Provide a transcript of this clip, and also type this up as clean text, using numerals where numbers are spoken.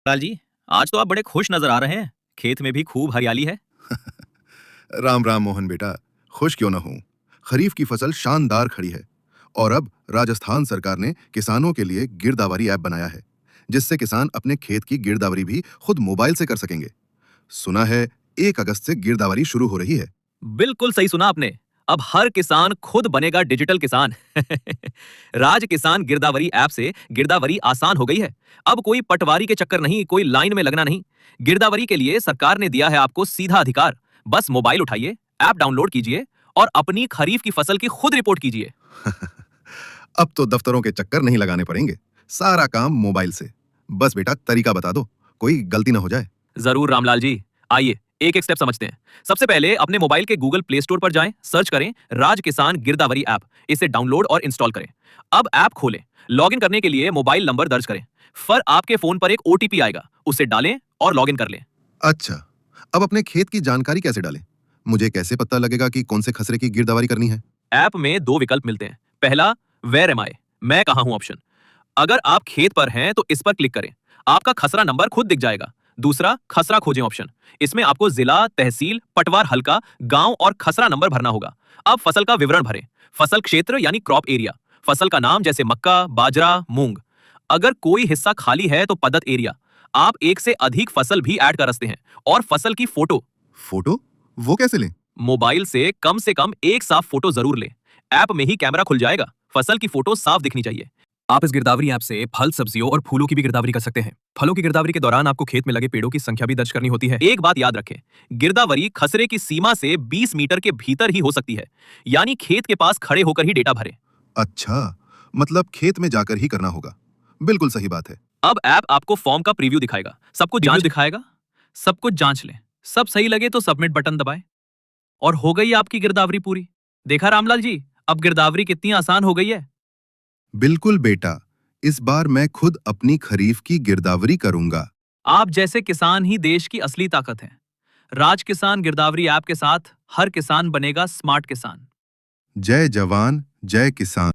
लाल जी, आज तो आप बड़े खुश नजर आ रहे हैं। खेत में भी खूब हरियाली है। राम राम मोहन बेटा। खुश क्यों ना हूं। खरीफ की फसल शानदार खड़ी है। और अब राजस्थान सरकार ने किसानों के लिए गिरदावरी ऐप बनाया है, जिससे किसान अपने खेत की गिरदावरी भी खुद मोबाइल से कर सकेंगे। सुना है 1 अगस्त से गिरदावरी शुरू हो रही है। बिल्कुल सही सुना आपने। अब हर किसान खुद बनेगा डिजिटल किसान। राज किसान गिरदावरी ऐप से गिरदावरी आसान हो गई है। अब कोई पटवारी के चक्कर नहीं, कोई लाइन में लगना नहीं। गिरदावरी के लिए सरकार ने दिया है आपको सीधा अधिकार। बस मोबाइल उठाइए, ऐप डाउनलोड कीजिए और अपनी खरीफ की फसल की खुद रिपोर्ट कीजिए। अब तो दफ्तरों के चक्कर नहीं लगाने पड़ेंगे, सारा काम मोबाइल से। बस बेटा तरीका बता दो, कोई गलती ना हो जाए। जरूर रामलाल जी, आइए एक एक स्टेप समझते हैं। सबसे पहले अपने मोबाइल के गूगल प्ले स्टोर पर जाएं, सर्च करें राज किसान गिरदावरी ऐप। इसे डाउनलोड और इंस्टॉल करें। अब ऐप खोलें। लॉगिन करने के लिए मोबाइल नंबर दर्ज करें। फिर आपके फोन पर एक ओटीपी आएगा, उसे डालें और लॉगिन कर लें। अच्छा, अब अपने खेत की जानकारी कैसे डालें? मुझे कैसे पता लगेगा कि कौन से खसरे की गिरदावरी करनी है? ऐप में दो विकल्प मिलते हैं। पहला, वेयर एम आई, मैं कहां हूं ऑप्शन। अगर आप खेत पर हैं तो इस पर क्लिक करें। आपका खसरा नंबर खुद दिख जाएगा। दूसरा, खसरा खोजें ऑप्शन। इसमें आपको जिला, तहसील, पटवार हल्का, गांव और खसरा नंबर भरना होगा। अब फसल का विवरण भरें। फसल क्षेत्र यानी क्रॉप एरिया, फसल का नाम जैसे मक्का, बाजरा, मूंग। अगर कोई हिस्सा खाली है तो पद्धत एरिया। आप एक से अधिक फसल भी ऐड कर सकते हैं। और फसल की फोटो। फोटो? वो कैसे लें? मोबाइल से कम एक साफ फोटो जरूर लें। ऐप में ही कैमरा खुल जाएगा। फसल की फोटो साफ दिखनी चाहिए। आप इस गिरदावरी ऐप से फल, सब्जियों और फूलों की भी गिरदावरी कर सकते हैं। फलों की गिरदावरी के दौरान आपको खेत में लगे पेड़ों की संख्या भी दर्ज करनी होती है। एक बात याद रखें, गिरदावरी खसरे की सीमा से 20 मीटर के भीतर ही हो सकती है। यानी खेत के पास खड़े होकर ही डेटा भरें। अच्छा, मतलब खेत में जाकर ही करना होगा। बिल्कुल सही बात है। अब ऐप आपको फॉर्म का प्रीव्यू दिखाएगा, सब कुछ जांच दिखाएगा। सब कुछ जांच लें। सब सही लगे तो सबमिट बटन दबाएं और हो गई आपकी गिरदावरी पूरी। देखा रामलाल जी, अब गिरदावरी कितनी आसान हो गई है। बिल्कुल बेटा, इस बार मैं खुद अपनी खरीफ की गिरदावरी करूंगा। आप जैसे किसान ही देश की असली ताकत हैं। राज किसान गिरदावरी ऐप के साथ हर किसान बनेगा स्मार्ट किसान। जय जवान, जय किसान।